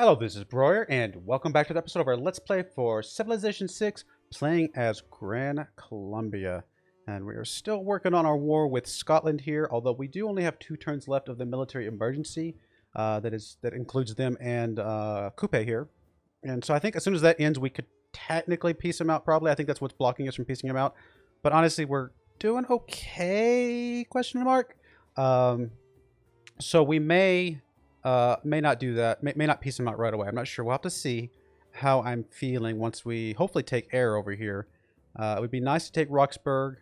Hello, this is Broyar, and welcome back to the episode of our Let's Play for Civilization 6, playing as Gran Colombia. And we are still working on our war with Scotland here, although we do only have 2 turns left of the military emergency. That includes them and Coupe here. And so I think as soon as that ends, we could technically peace him out, probably. I think that's what's blocking us from piecing him out. But honestly, we're doing okay, question mark. So we may not do that. May not piece him out right away. I'm not sure. We'll have to see how I'm feeling once we hopefully take air over here. It would be nice to take Roxburgh,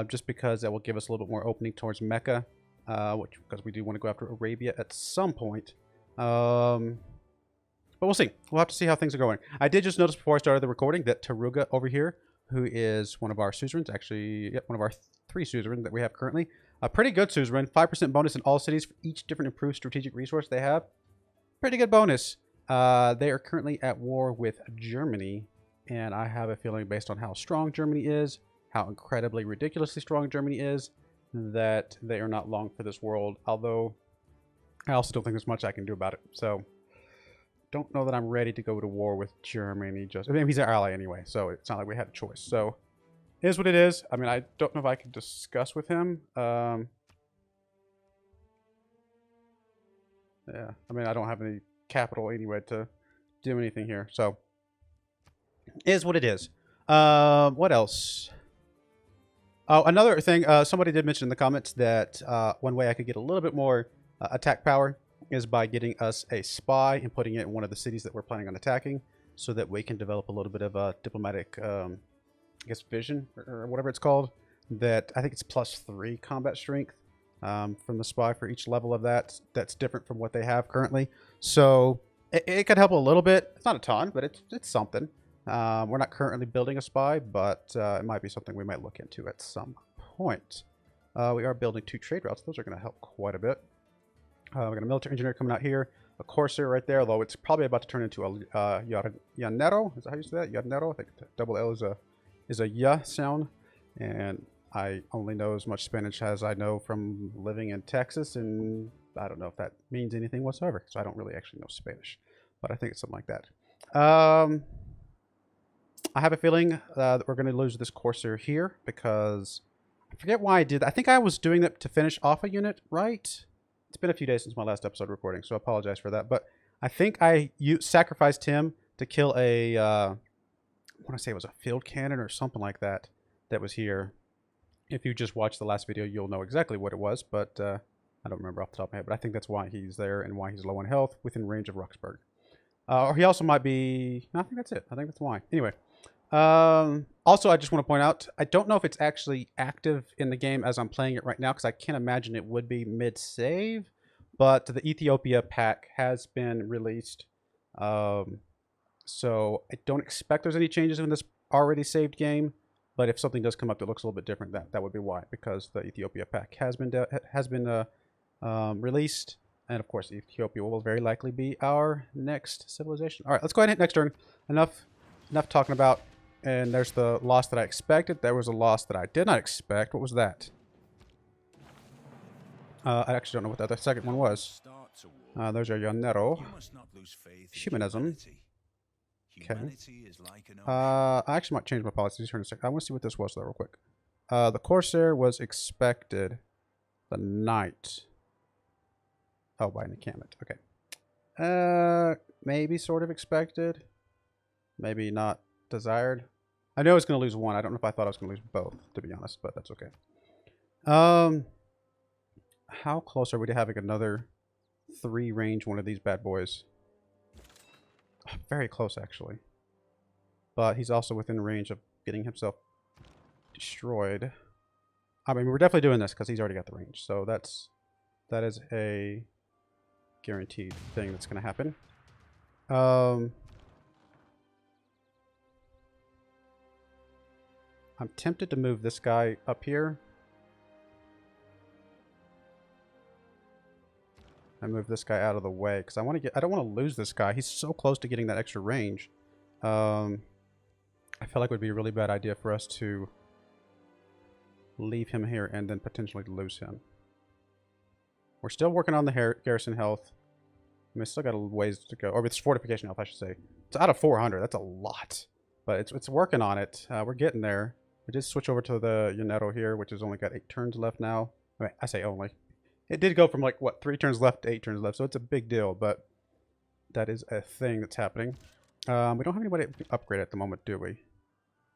just because that will give us a little bit more opening towards Mecca, because we do want to go after Arabia at some point. But we'll see. We'll have to see how things are going. I did just notice before I started the recording that Taruga over here, who is one of our suzerains, actually, yep, one of our 3 suzerains that we have currently. A pretty good suzerain, 5% bonus in all cities for each different improved strategic resource they have. Pretty good bonus. They are currently at war with Germany, and I have a feeling based on how strong Germany is, how incredibly ridiculously strong Germany is, that they are not long for this world, although I also don't think there's much I can do about it. So, don't know that I'm ready to go to war with Germany. I mean, he's our ally anyway, so it's not like we had a choice. So, it is what it is. I mean, I don't know if I can discuss with him. Yeah, I mean, I don't have any capital anyway to do anything here. So, it is what it is. What else? Oh, another thing. Somebody did mention in the comments that one way I could get a little bit more attack power is by getting us a spy and putting it in one of the cities that we're planning on attacking, so that we can develop a little bit of a diplomatic I guess vision or whatever it's called. That I think it's +3 combat strength from the spy for each level of that. That's different from what they have currently. So it could help a little bit. It's not a ton, but it's something. We're not currently building a spy, but it might be something we might look into at some point. We are building 2 trade routes. Those are going to help quite a bit. We got a military engineer coming out here. A corsair right there, although it's probably about to turn into a llanero. Is that how you say that? Llanero? I think double L is a ya sound, and I only know as much Spanish as I know from living in Texas, and I don't know if that means anything whatsoever, so I don't really actually know Spanish, but I think it's something like that. I have a feeling that we're going to lose this Corsair here, because I forget why I did that. I think I was doing that to finish off a unit, right? It's been a few days since my last episode recording, so I apologize for that, but I think I sacrificed him to kill a I want to say it was a field cannon or something like that that was here. If you just watched the last video, you'll know exactly what it was, but I don't remember off the top of my head. But I think that's why he's there and why he's low on health within range of Roxburgh. Or he also might be... No, I think that's it. I think that's why. Anyway. Also, I just want to point out, I don't know if it's actually active in the game as I'm playing it right now, because I can't imagine it would be mid-save. But the Ethiopia pack has been released. So I don't expect there's any changes in this already saved game, but if something does come up that looks a little bit different, that would be why, because the Ethiopia pack has been released, and of course Ethiopia will very likely be our next civilization. All right, let's go ahead and hit next turn. Enough talking about. And there's the loss that I expected. There was a loss that I did not expect. What was that? I actually don't know what that the second one was. There's our Llanero. Humanism. Okay. I actually might change my policies here in a second. I want to see what this was though real quick. The Corsair was expected. The Knight. Oh, by an encampment. Okay. Maybe sort of expected. Maybe not desired. I know I was going to lose 1. I don't know if I thought I was going to lose both, to be honest, but that's okay. How close are we to having another 3 range one of these bad boys? Very close, actually. But he's also within range of getting himself destroyed. I mean, we're definitely doing this because he's already got the range. So that is a guaranteed thing that's going to happen. I'm tempted to move this guy up here. And move this guy out of the way, because I don't want to lose this guy. He's so close to getting that extra range. I feel like it would be a really bad idea for us to leave him here and then potentially lose him. We're still working on the garrison health. mean, it's still got a ways to go. Or it's fortification health, I should say. It's out of 400. That's a lot. But it's working on it. We're getting there. We did switch over to the Yonetto here, which has only got 8 turns left now. I mean, I say only. It did go from like, what, 3 turns left to 8 turns left. So it's a big deal, but that is a thing that's happening. We don't have anybody to upgrade at the moment, do we?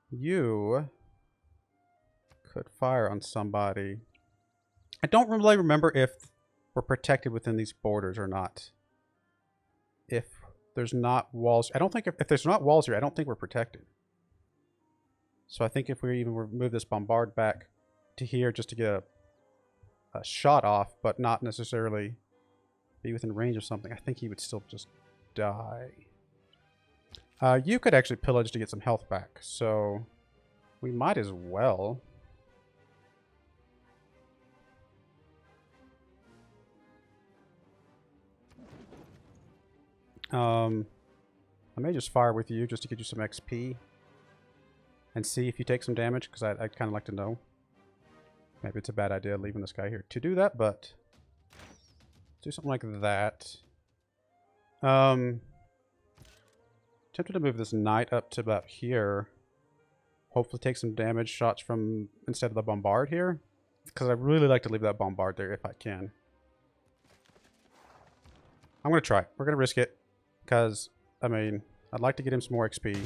You could fire on somebody. I don't really remember if we're protected within these borders or not. If there's not walls, I don't think if there's not walls here, I don't think we're protected. So I think if we even move this bombard back to here just to get a shot off, but not necessarily be within range of something, I think he would still just die. You could actually pillage to get some health back, so we might as well. I may just fire with you just to get you some XP and see if you take some damage, because I'd kind of like to know. Maybe it's a bad idea leaving this guy here to do that, but do something like that. Tempted to move this knight up to about here. Hopefully take some damage shots from instead of the bombard here, because I really like to leave that bombard there if I can. I'm going to try. We're going to risk it. Because, I mean, I'd like to get him some more XP.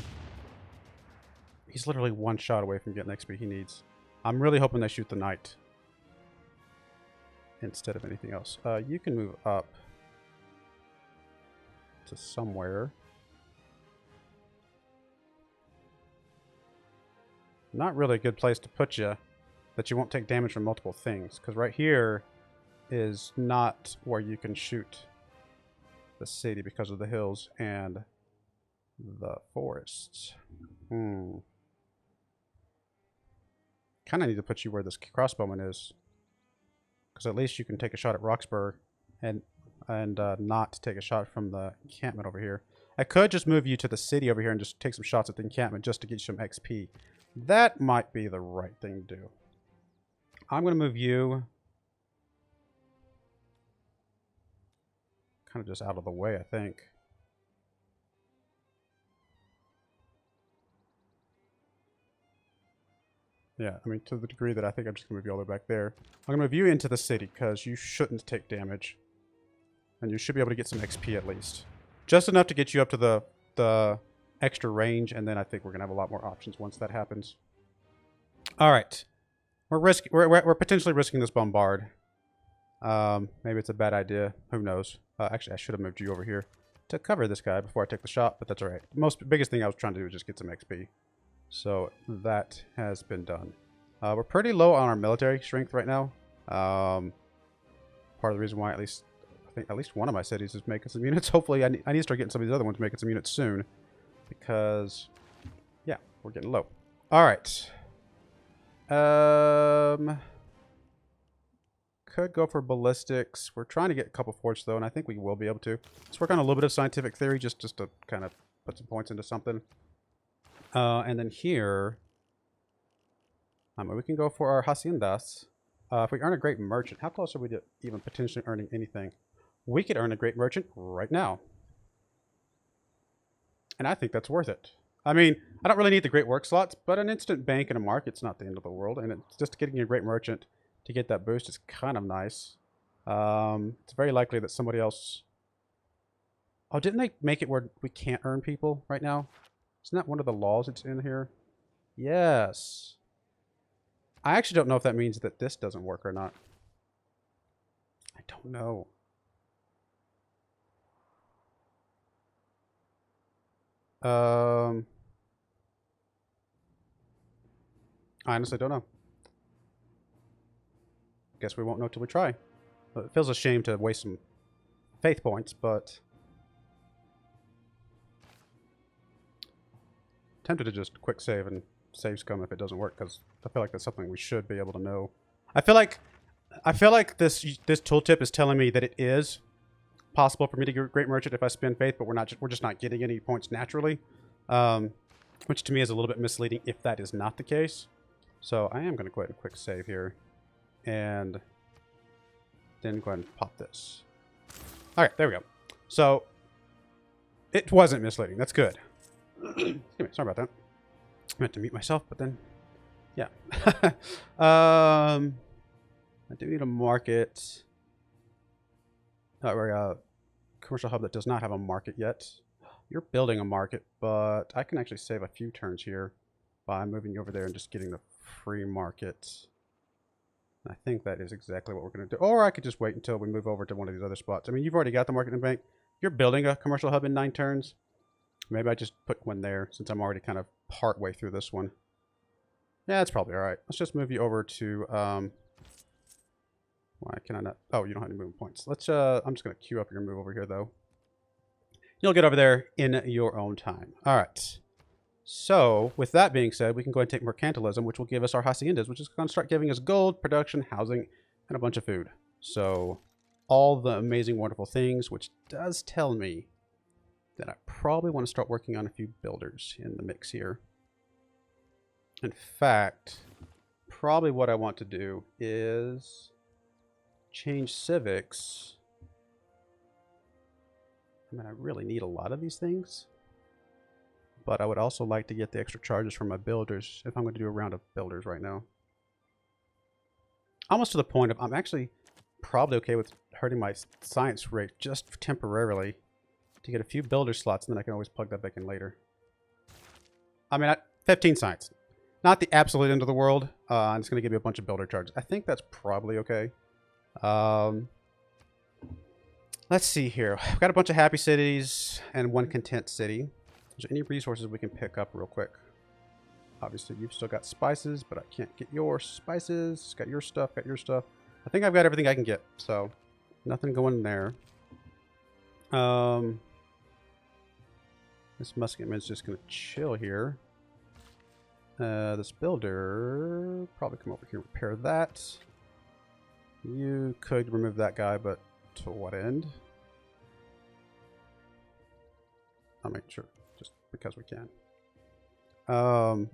He's literally one shot away from getting the XP he needs. I'm really hoping they shoot the knight instead of anything else. You can move up to somewhere. Not really a good place to put you that you won't take damage from multiple things. Because right here is not where you can shoot the city because of the hills and the forests. Kind of need to put you where this crossbowman is, because at least you can take a shot at Roxburgh and not take a shot from the encampment over here. I could just move you to the city over here and just take some shots at the encampment just to get you some XP. That might be the right thing to do. I'm going to move you kind of just out of the way, I think. Yeah, I mean, to the degree that I think I'm just going to move you all the way back there. I'm going to move you into the city, because you shouldn't take damage. And you should be able to get some XP at least. Just enough to get you up to the extra range, and then I think we're going to have a lot more options once that happens. Alright. We're potentially risking this bombard. Maybe it's a bad idea. Who knows? Actually, I should have moved you over here to cover this guy before I take the shot, but that's alright. The biggest thing I was trying to do was just get some XP. So that has been done. We're pretty low on our military strength right now. Part of the reason why I think at least one of my cities is making some units. Hopefully I need to start getting some of these other ones making some units soon. Because, yeah, we're getting low. Alright. Could go for ballistics. We're trying to get a couple forts though, and I think we will be able to. Let's work on a little bit of scientific theory just to kind of put some points into something. And then here, we can go for our haciendas. If we earn a great merchant, how close are we to even potentially earning anything? We could earn a great merchant right now. And I think that's worth it. I mean, I don't really need the great work slots, but an instant bank and a market's not the end of the world. And it's just getting a great merchant to get that boost is kind of nice. It's very likely that somebody else... Oh, didn't they make it where we can't earn people right now? Isn't that one of the laws that's in here? Yes. I actually don't know if that means that this doesn't work or not. I don't know. I honestly don't know. Guess we won't know till we try. It feels a shame to waste some faith points, but... Tempted to just quick save and save scum if it doesn't work, because I feel like that's something we should be able to know. I feel like this tooltip is telling me that it is possible for me to get a great merchant if I spend faith, but we're just not getting any points naturally, which to me is a little bit misleading if that is not the case. So I am going to go ahead and quick save here, and then go ahead and pop this. All right, there we go. So it wasn't misleading. That's good. Excuse me, sorry about that. I meant to mute myself, but then, yeah. I do need a market. Or a commercial hub that does not have a market yet. You're building a market, but I can actually save a few turns here by moving you over there and just getting the free market. I think that is exactly what we're going to do. Or I could just wait until we move over to one of these other spots. I mean, you've already got the market in the bank. You're building a commercial hub in 9 turns. Maybe I just put one there since I'm already kind of part way through this one. Yeah, that's probably all right. Let's just move you over to... why can I not? Oh, you don't have any movement points. Let's. I'm just going to queue up your move over here, though. You'll get over there in your own time. All right. So, with that being said, we can go ahead and take mercantilism, which will give us our haciendas, which is going to start giving us gold, production, housing, and a bunch of food. So, all the amazing, wonderful things, which does tell me that I probably want to start working on a few builders in the mix here. In fact, probably what I want to do is change civics. I mean, I really need a lot of these things, but I would also like to get the extra charges from my builders if I'm going to do a round of builders right now. Almost to the point of I'm actually probably okay with hurting my science rate just temporarily to get a few builder slots, and then I can always plug that back in later. I mean, 15 science. Not the absolute end of the world. And it's going to give me a bunch of builder charges. I think that's probably okay. Let's see here. We've got a bunch of happy cities and 1 content city. Is there any resources we can pick up real quick? Obviously, you've still got spices, but I can't get your spices. Got your stuff, got your stuff. I think I've got everything I can get, so nothing going there. This musketman's just going to chill here. This builder, probably come over here and repair that. You could remove that guy, but to what end? I'll make sure, just because we can.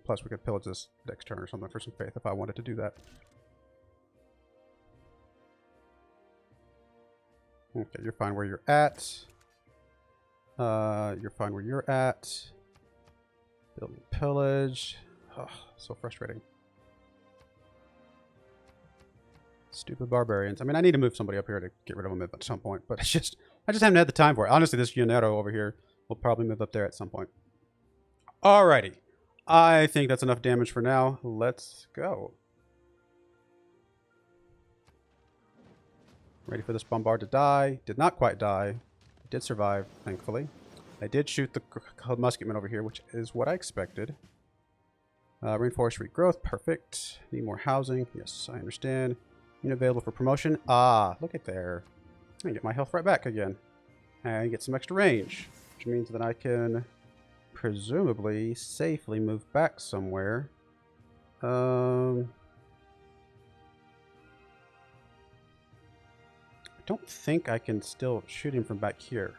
Plus we could pillage this next turn or something for some faith if I wanted to do that. Okay, you're fine where you're at. You're fine where you're at. Building pillage. Oh, so frustrating. Stupid barbarians. I mean, I need to move somebody up here to get rid of them at some point, but it's just, I just haven't had the time for it. Honestly, this Unero over here will probably move up there at some point. Alrighty. I think that's enough damage for now. Let's go. Ready for this bombard to die. Did not quite die. Did survive, thankfully. I did shoot the musketman over here, which is what I expected. Reinforced regrowth. Perfect. Need more housing. Yes, I understand. Unit available for promotion. Ah, look at there. I can get my health right back again. And get some extra range. Which means that I can presumably safely move back somewhere. I don't think I can still shoot him from back here.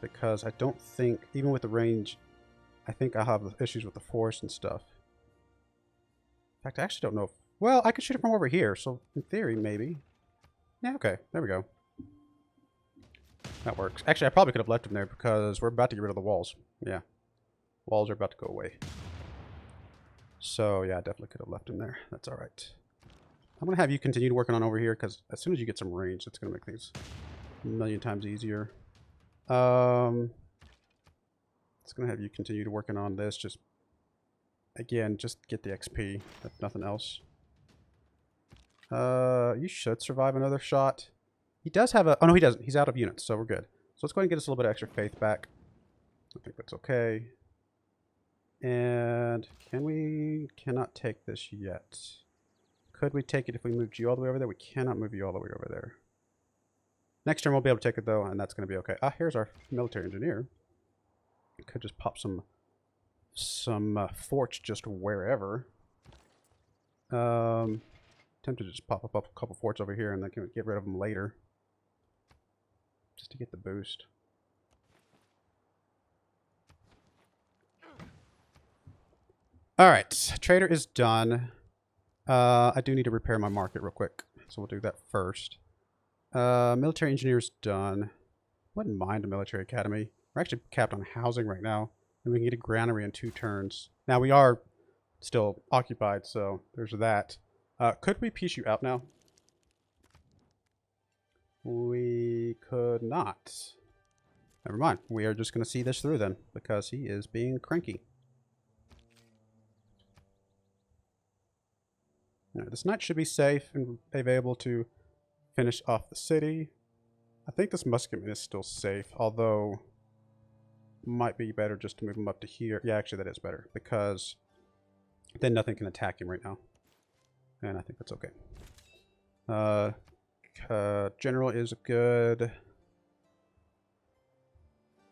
Because I don't think, even with the range, I think I'll have issues with the force and stuff. In fact, I actually don't know if... Well, I could shoot it from over here, so in theory, maybe. Yeah, okay. There we go. That works. Actually, I probably could have left him there because we're about to get rid of the walls. Yeah. Walls are about to go away. So, yeah, I definitely could have left him there. That's all right. I'm going to have you continue working on over here because as soon as you get some range, it's going to make things a million times easier. It's going to have you continue to working on this. Just, again, just get the XP, if nothing else. You should survive another shot. He does have a... Oh, no, he doesn't. He's out of units, so we're good. So let's go ahead and get us a little bit of extra faith back. I think that's okay. And cannot take this yet. Could we take it if we moved you all the way over there? We cannot move you all the way over there. Next turn we'll be able to take it though, and that's going to be okay. Ah, here's our military engineer. Could just pop some forts just wherever. Tempted to just pop up a couple forts over here and then can get rid of them later. Just to get the boost. Alright, trader is done. I do need to repair my market real quick, so we'll do that first. Military engineer's done. Wouldn't mind a military academy. We're actually capped on housing right now, and we can get a granary in 2 turns. Now we are still occupied, so there's that. Could we piece you out now? We could not. Never mind. We are just going to see this through then, because he is being cranky. Now, this knight should be safe and available to finish off the city. I think this musketman is still safe, although might be better just to move him up to here. Yeah, actually that is better, because then nothing can attack him right now. And I think that's okay. General is good.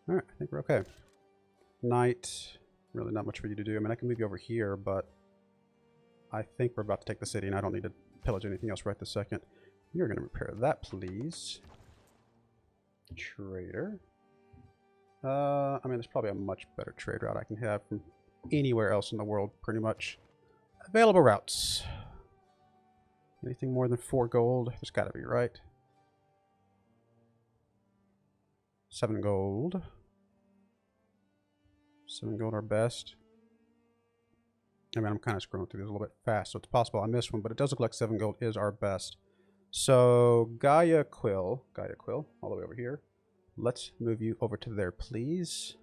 Alright, I think we're okay. Knight, really not much for you to do. I mean, I can move you over here, but I think we're about to take the city, and I don't need to pillage anything else right this second. You're going to repair that, please. Trader. I mean, there's probably a much better trade route I can have from anywhere else in the world, pretty much. Available routes. Anything more than 4 gold? There's got to be, right? 7 gold. 7 gold our best. I mean, I'm kind of scrolling through this a little bit fast, so it's possible I missed one, but it does look like 7 gold is our best. So, Guayaquil, all the way over here. Let's move you over to there, please.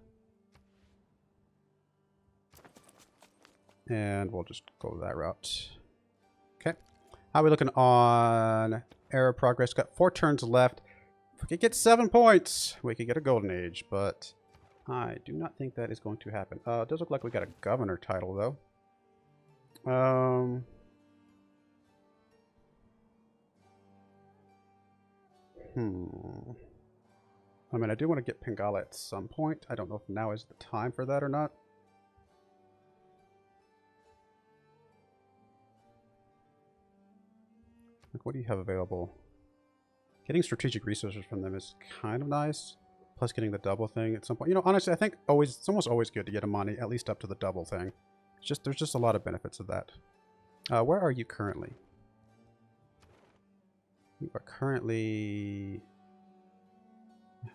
And we'll just go that route. Okay. How are we looking on era progress? Got 4 turns left. If we could get 7 points, we could get a golden age, but I do not think that is going to happen. It does look like we got a governor title, though. I mean, I do want to get Pangaea at some point. I don't know if now is the time for that or not. Like, what do you have available? Getting strategic resources from them is kind of nice. Plus getting the double thing at some point. You know, honestly, I think it's almost always good to get a money at least up to the double thing. There's just a lot of benefits of that. Where are you currently? You are currently...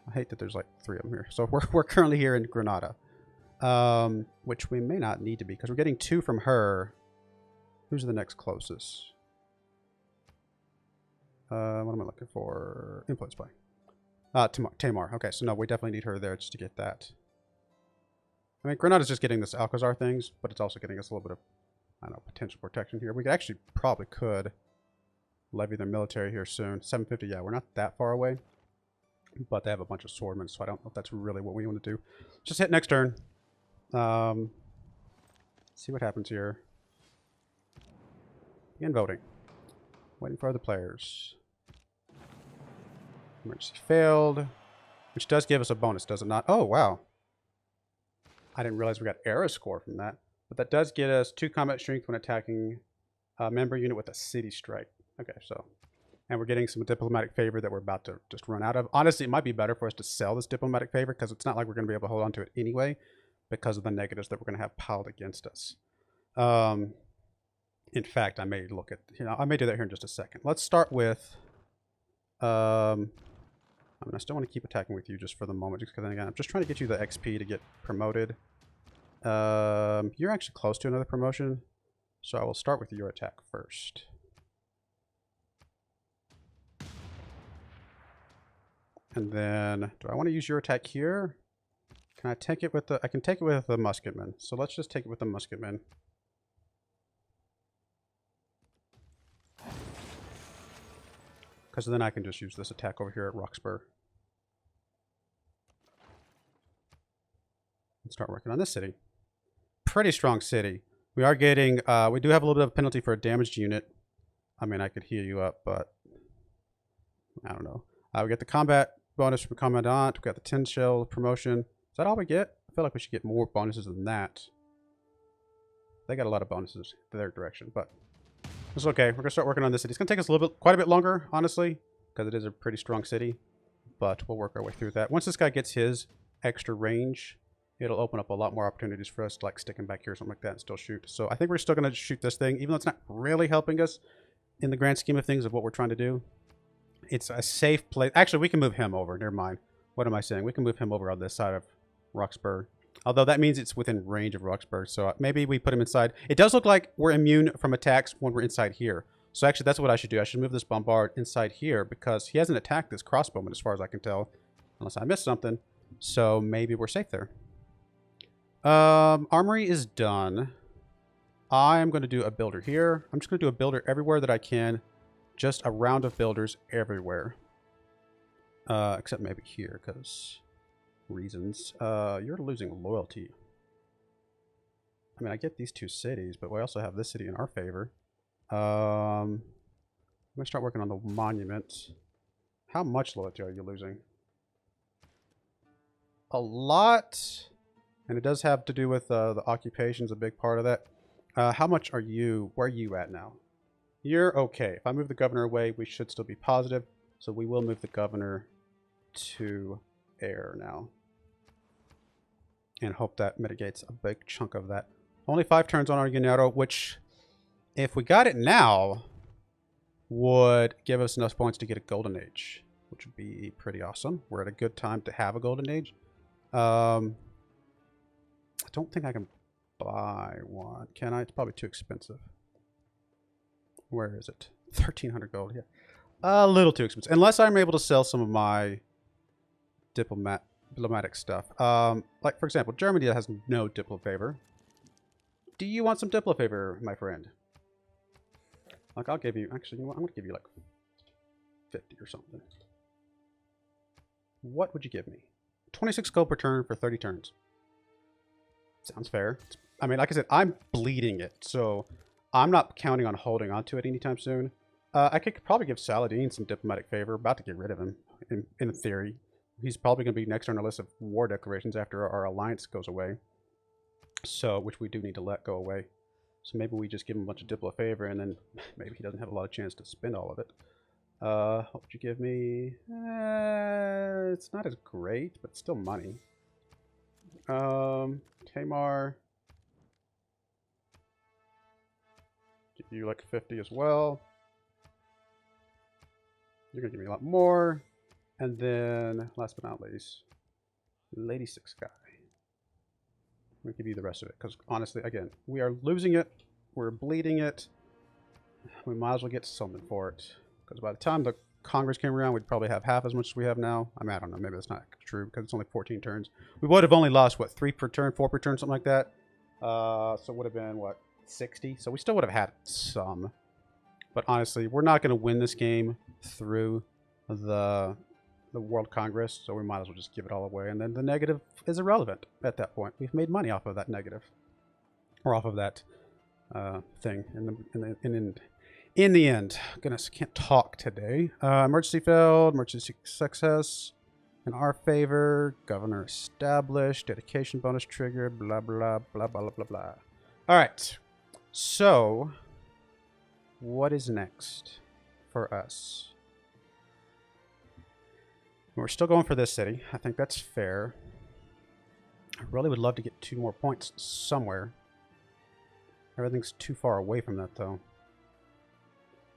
I hate that there's like 3 of them here. So we're currently here in Granada. Which we may not need to be, because we're getting 2 from her. Who's the next closest? What am I looking for? Influence by. Tamar. Okay, so no, we definitely need her there just to get that. I mean, Granada's just getting this Alcazar things, but it's also getting us a little bit of, I don't know, potential protection here. We could actually probably could levy their military here soon. 750, yeah, we're not that far away. But they have a bunch of swordmen, so I don't know if that's really what we want to do. Just hit next turn. See what happens here. Begin voting. Waiting for other players. Emergency failed. Which does give us a bonus, does it not? Oh, wow. I didn't realize we got era score from that. But that does get us 2 combat strength when attacking a member unit with a city strike. Okay, so... And we're getting some diplomatic favor that we're about to just run out of. Honestly, it might be better for us to sell this diplomatic favor, because it's not like we're going to be able to hold on to it anyway, because of the negatives that we're going to have piled against us. In fact, I may look at... I may do that here in just a second. Let's start with... I mean, I still want to keep attacking with you just for the moment, just because, again, I'm just trying to get you the XP to get promoted. You're actually close to another promotion, so I will start with your attack first. And then, do I want to use your attack here? Can I take it with the... I can take it with the musketman. So let's just take it with the musketman. Because then I can just use this attack over here at Roxburgh. And start working on this city. Pretty strong city. We are getting... we do have a little bit of a penalty for a damaged unit. I mean, I could heal you up, but... I don't know. We get the combat bonus from Commandant. We got the 10 shell promotion. Is that all we get? I feel like we should get more bonuses than that. They got a lot of bonuses to their direction, but it's okay. We're going to start working on this city. It's going to take us a little bit, quite a bit longer, honestly, because it is a pretty strong city, but we'll work our way through that. Once this guy gets his extra range, it'll open up a lot more opportunities for us to like stick him back here or something like that and still shoot. So I think we're still going to shoot this thing, even though it's not really helping us in the grand scheme of things of what we're trying to do. It's a safe place. Actually, we can move him over. Never mind. What am I saying? We can move him over on this side of Roxburgh. Although that means it's within range of Roxburgh. So maybe we put him inside. It does look like we're immune from attacks when we're inside here. So actually, that's what I should do. I should move this bombard inside here because he hasn't attacked this crossbowman as far as I can tell. Unless I missed something. So maybe we're safe there. Armory is done. I'm going to do a builder here. I'm just going to do a builder everywhere that I can. Just a round of builders everywhere. Except maybe here, because reasons. You're losing loyalty. I mean, I get these two cities, but we also have this city in our favor. I'm going to start working on the monument. How much loyalty are you losing? A lot. And it does have to do with the occupation's a big part of that. How much are you? Where are you at now? You're okay. If I move the governor away, we should still be positive. So we will move the governor to air now. And hope that mitigates a big chunk of that. Only 5 turns on our Unero, which, if we got it now, would give us enough points to get a golden age, which would be pretty awesome. We're at a good time to have a golden age. I don't think I can buy one. Can I? It's probably too expensive. Where is it? 1,300 gold. Yeah, a little too expensive. Unless I'm able to sell some of my diplomatic stuff. Like for example, Germany has no diplo favor. Do you want some diplo favor, my friend? Like I'll give you. Actually, you know what? I'm going to give you like 50 or something. What would you give me? 26 gold per turn for 30 turns. Sounds fair. I mean, like I said, I'm bleeding it, so I'm not counting on holding on to it anytime soon. I could probably give Saladin some diplomatic favor. About to get rid of him, in theory. He's probably going to be next on our list of war declarations after our alliance goes away. So, which we do need to let go away. So maybe we just give him a bunch of diplo favor, and then maybe he doesn't have a lot of chance to spend all of it. What would you give me? It's not as great, but still money. Tamar. Give you like 50 as well. You're gonna give me a lot more. And then, last but not least, Lady Six guy. I'm gonna give you the rest of it, because honestly, again, we are losing it. We're bleeding it. We might as well get something for it. Because by the time the Congress came around, we'd probably have half as much as we have now. I mean, I don't know. Maybe that's not true because it's only 14 turns. We would have only lost, what, 3 per turn, 4 per turn, something like that. So it would have been, what, 60? So we still would have had some. But honestly, we're not going to win this game through the World Congress. So we might as well just give it all away. And then the negative is irrelevant at that point. We've made money off of that negative. Or off of that thing in the end. Goodness, I can't talk today. Emergency failed, emergency success in our favor, governor established, dedication bonus triggered, blah, blah, blah, blah, blah, blah. All right. So, what is next for us? We're still going for this city. I think that's fair. I really would love to get 2 more points somewhere. Everything's too far away from that, though.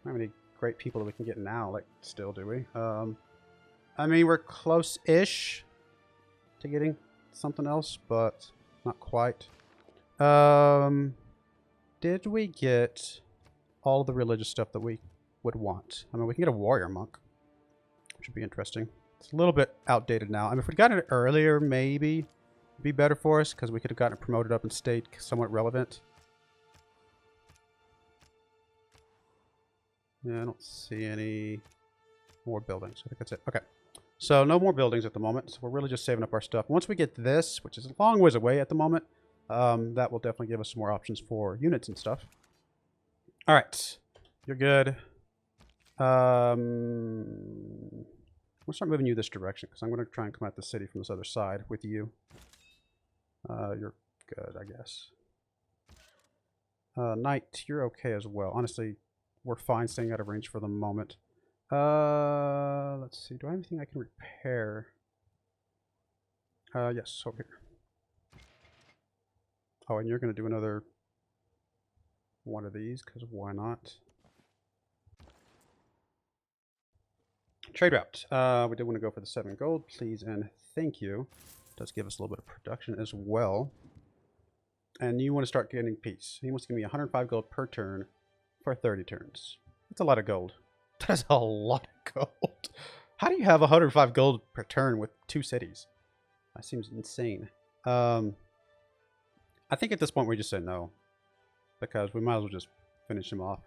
How many great people that we can get now? Like, still, do we? I mean, we're close-ish to getting something else, but not quite. Did we get all the religious stuff that we would want? I mean, we can get a warrior monk, which would be interesting. It's a little bit outdated now. I mean, if we'd gotten it earlier, maybe it'd be better for us, because we could have gotten it promoted up and stayed somewhat relevant. Yeah, I don't see any more buildings. I think that's it. Okay. So no more buildings at the moment. So we're really just saving up our stuff. Once we get this, which is a long ways away at the moment, that will definitely give us some more options for units and stuff. All right. You're good. We'll start moving you this direction, because I'm going to try and come at the city from this other side with you. You're good, I guess. Knight, you're okay as well. Honestly, we're fine staying out of range for the moment. Let's see. Do I have anything I can repair? Yes, over here. Oh, and you're going to do another one of these, because why not? Trade route. We did want to go for the 7 gold, please and thank you. Does give us a little bit of production as well. And you want to start getting peace. He wants to give me 105 gold per turn for 30 turns. That's a lot of gold. That's a lot of gold. How do you have 105 gold per turn with 2 cities? That seems insane. I think at this point we just say no, because we might as well just finish him off.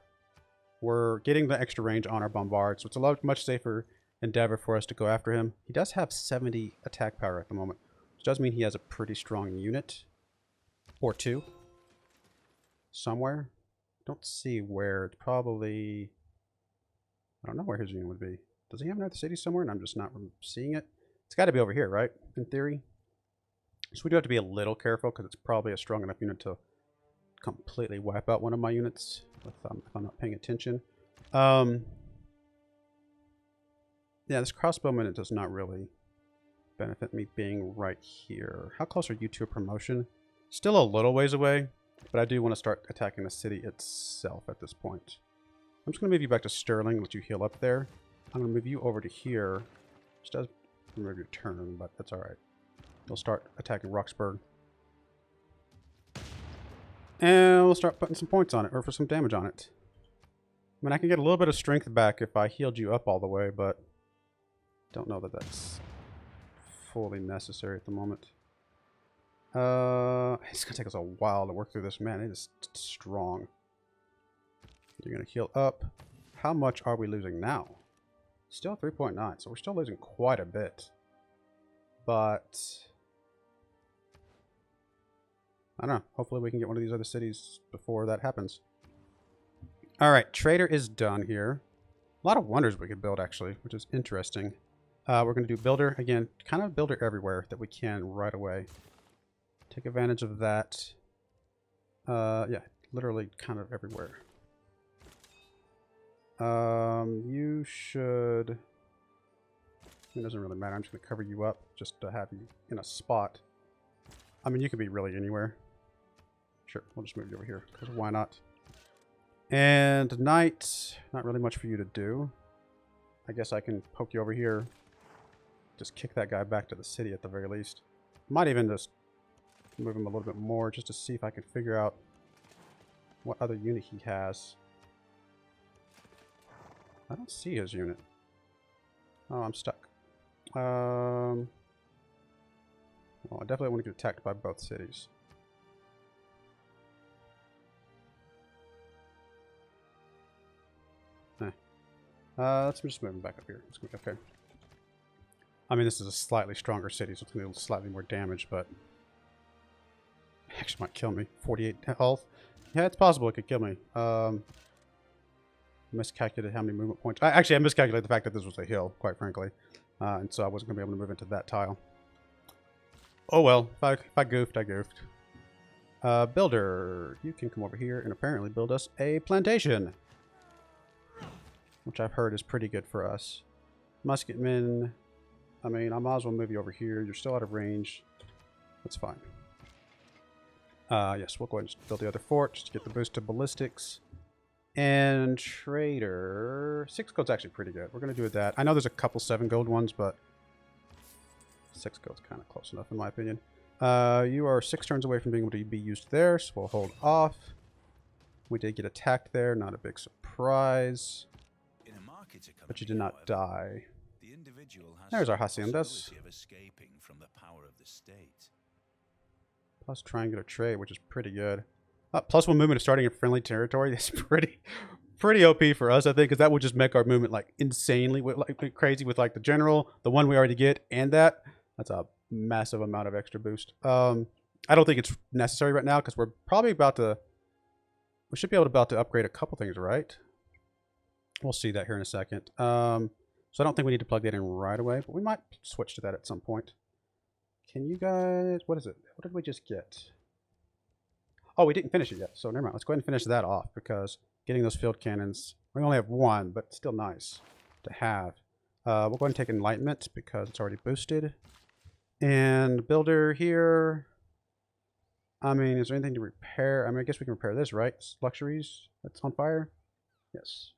We're getting the extra range on our bombard, so it's a much safer endeavor for us to go after him. He does have 70 attack power at the moment, which does mean he has a pretty strong unit. Or 2. Somewhere. Don't see where. It's probably... I don't know where his unit would be. Does he have another city somewhere and I'm just not seeing it? It's got to be over here, right? In theory. So we do have to be a little careful because it's probably a strong enough unit to completely wipe out one of my units if I'm not paying attention. Yeah, this crossbowman, it does not really benefit me being right here. How close are you to a promotion? Still a little ways away, but I do want to start attacking the city itself at this point. I'm just going to move you back to Sterling and let you heal up there. I'm going to move you over to here. Just does remove your turn, but that's alright. We'll start attacking Roxburgh. And we'll start putting some points on it, or for some damage on it. I mean, I can get a little bit of strength back if I healed you up all the way, but don't know that that's fully necessary at the moment. It's going to take us a while to work through this. Man, it is strong. You're going to heal up. How much are we losing now? Still 3.9, so we're still losing quite a bit. But I don't know. Hopefully we can get one of these other cities before that happens. Alright, trader is done here. A lot of wonders we could build, actually, which is interesting. We're going to do builder. Again, kind of builder everywhere that we can right away. Take advantage of that. Yeah, literally kind of everywhere. You should... It doesn't really matter. I'm just going to cover you up just to have you in a spot. I mean, you could be really anywhere. Sure, we'll just move you over here, because why not? And knight, not really much for you to do. I guess I can poke you over here. Just kick that guy back to the city at the very least. Might even just move him a little bit more just to see if I can figure out what other unit he has. I don't see his unit. Oh, I'm stuck. Well, I definitely want to get attacked by both cities. Let's just move him back up here. It's gonna be okay. I mean, this is a slightly stronger city, so it's going to do slightly more damage, but it actually might kill me. 48 health. Yeah, it's possible it could kill me. Miscalculated how many movement points. I miscalculated the fact that this was a hill, quite frankly. And so I wasn't going to be able to move into that tile. Oh well, if I goofed, I goofed. Builder, you can come over here and apparently build us a plantation. Which I've heard is pretty good for us. Musketmen, I mean, I might as well move you over here. You're still out of range. That's fine. Yes, we'll go ahead and build the other fort just to get the boost to ballistics. And trader, 6 gold's actually pretty good. We're going to do that. I know there's a couple 7 gold ones, but 6 gold's kind of close enough in my opinion. You are 6 turns away from being able to be used there, so we'll hold off. We did get attacked there, not a big surprise. But you did not die. There's our haciendas. Plus triangular trade, which is pretty good. Plus 1 movement of starting in friendly territory. That's pretty OP for us, I think, because that would just make our movement like insanely like crazy with like the general, the one we already get, and that. That's a massive amount of extra boost. I don't think it's necessary right now because we're probably about to. We should be about to upgrade a couple things, right? We'll see that here in a second. So I don't think we need to plug that in right away, but we might switch to that at some point. Can you guys... What is it? What did we just get? Oh, we didn't finish it yet, so never mind. Let's go ahead and finish that off, because getting those field cannons... We only have 1, but still nice to have. We'll go ahead and take Enlightenment, because it's already boosted. And Builder here... I mean, is there anything to repair? I mean, I guess we can repair this, right? Luxuries that's on fire? Yes.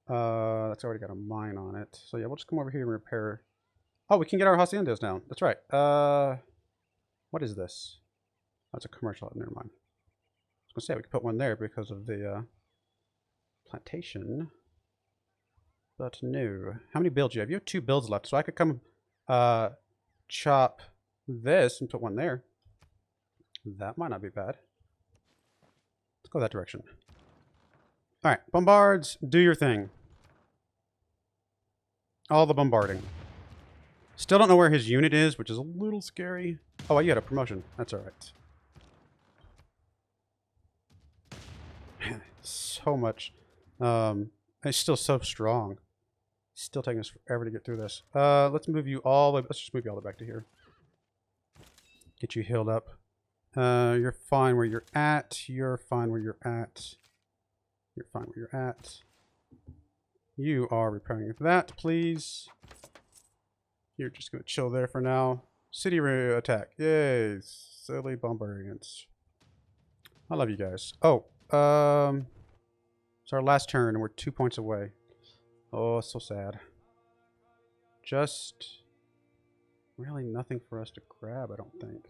That's already got a mine on it. So yeah, we'll just come over here and repair. Oh, we can get our haciendas down. That's right. What is this? That's a commercial. Never mind. I was gonna say we could put one there because of the plantation. But no. How many builds do you have? You have 2 builds left, so I could come chop this and put one there. That might not be bad. Let's go that direction. Alright, bombards, do your thing. All the bombarding. Still don't know where his unit is, which is a little scary. Oh, you had a promotion. That's alright. Man, so much. It's still so strong. It's still taking us forever to get through this. Let's move you all the way. Let's just move you all the way back to here. Get you healed up. You're fine where you're at. You're fine where you're at. You're fine where you're at. You are repairing that, please. You're just going to chill there for now. City attack. Yay. Silly barbarians. I love you guys. Oh, it's our last turn and we're 2 points away. Oh, so sad. Just really nothing for us to grab, I don't think.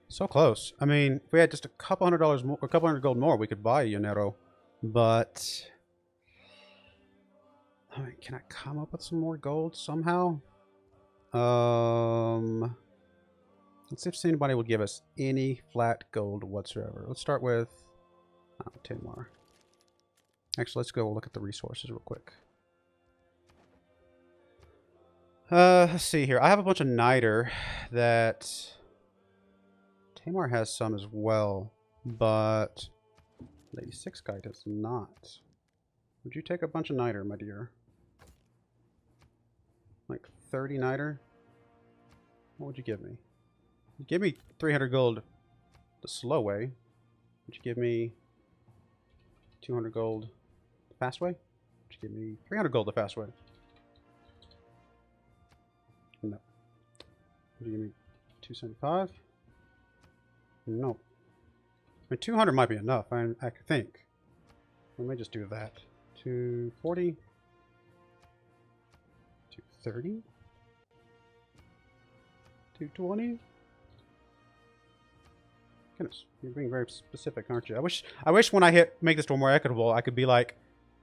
So close. I mean, if we had just a couple $100 more, a couple hundred gold more, we could buy Yanero. But I mean, can I come up with some more gold somehow? Let's see if anybody will give us any flat gold whatsoever. Let's start with Tamar. Actually, let's go look at the resources real quick. Let's see here. I have a bunch of niter that Tamar has some as well, but Lady Six Guy does not. Would you take a bunch of niter, my dear? Like 30 niter? What would you give me? You give me 300 gold the slow way. Would you give me 200 gold the fast way? Would you give me 300 gold the fast way? No. Would you give me 275? No. I mean, 200 might be enough, I think. We may just do that. 240. 230. 220. Goodness, you're being very specific, aren't you? I wish when I make this door more equitable, I could be like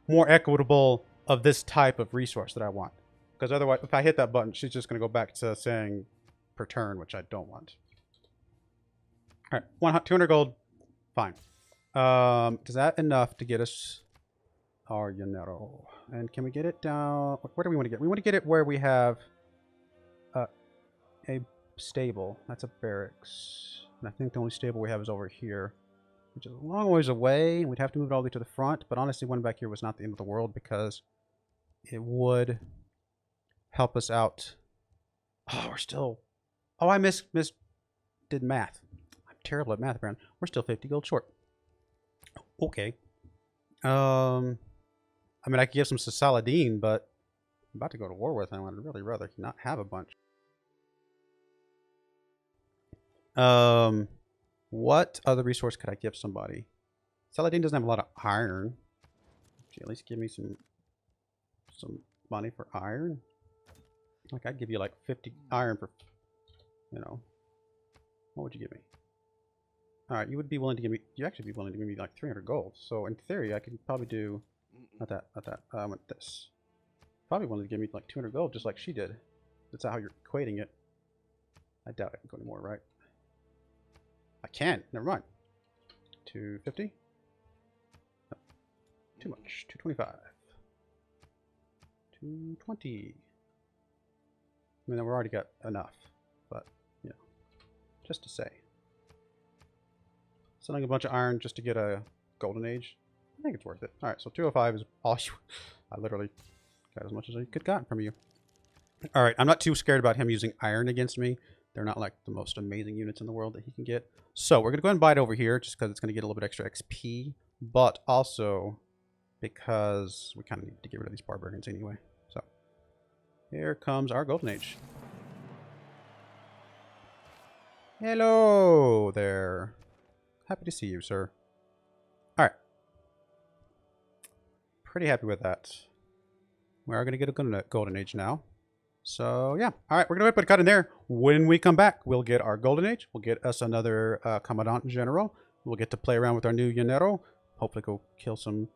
more equitable of this type of resource that I want. Because otherwise, if I hit that button, she's just going to go back to saying per turn, which I don't want. All right, 200 gold, fine. Is that enough to get us our Yanero? And can we get it down? Where do we want to get? We want to get it where we have a stable. That's a barracks. And I think the only stable we have is over here, which is a long ways away. We'd have to move it all the way to the front. But honestly, one back here was not the end of the world because it would help us out. Oh, we're still... Oh, I did math. I'm terrible at math, apparently. We're still 50 gold short. Okay. I mean, I could give some to Saladin, but I'm about to go to war with him. I'd really rather not have a bunch. What other resource could I give somebody? Saladin doesn't have a lot of iron. Could you at least give me some money for iron? Like, I'd give you like 50 iron for, you know. What would you give me? Alright, you would be willing to give me, you actually be willing to give me like 300 gold. So in theory, I could probably do, not that, I want this. Probably willing to give me like 200 gold, just like she did. That's how you're equating it. I doubt I can go any more, right? I can. Never mind. 250? No. Too much. 225. 220. I mean, we've already got enough. But, you know, just to say. Selling a bunch of iron just to get a golden age? I think it's worth it. Alright, so 205 is all you... I literally got as much as I could got from you. Alright, I'm not too scared about him using iron against me. They're not like the most amazing units in the world that he can get. So we're going to go ahead and buy it over here just because it's going to get a little bit extra XP. But also because we kind of need to get rid of these barbarians anyway. So here comes our golden age. Hello there. Happy to see you, sir. All right. Pretty happy with that. We are going to get a golden age now. So, yeah. All right, we're going to put a cut in there. When we come back, we'll get our golden age. We'll get us another Commandant General. We'll get to play around with our new Llanero. Hopefully go kill some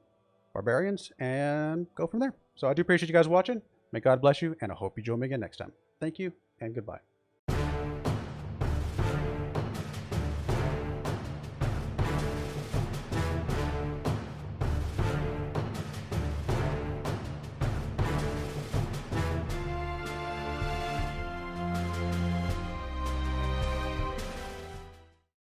barbarians and go from there. So I do appreciate you guys watching. May God bless you, and I hope you join me again next time. Thank you, and goodbye.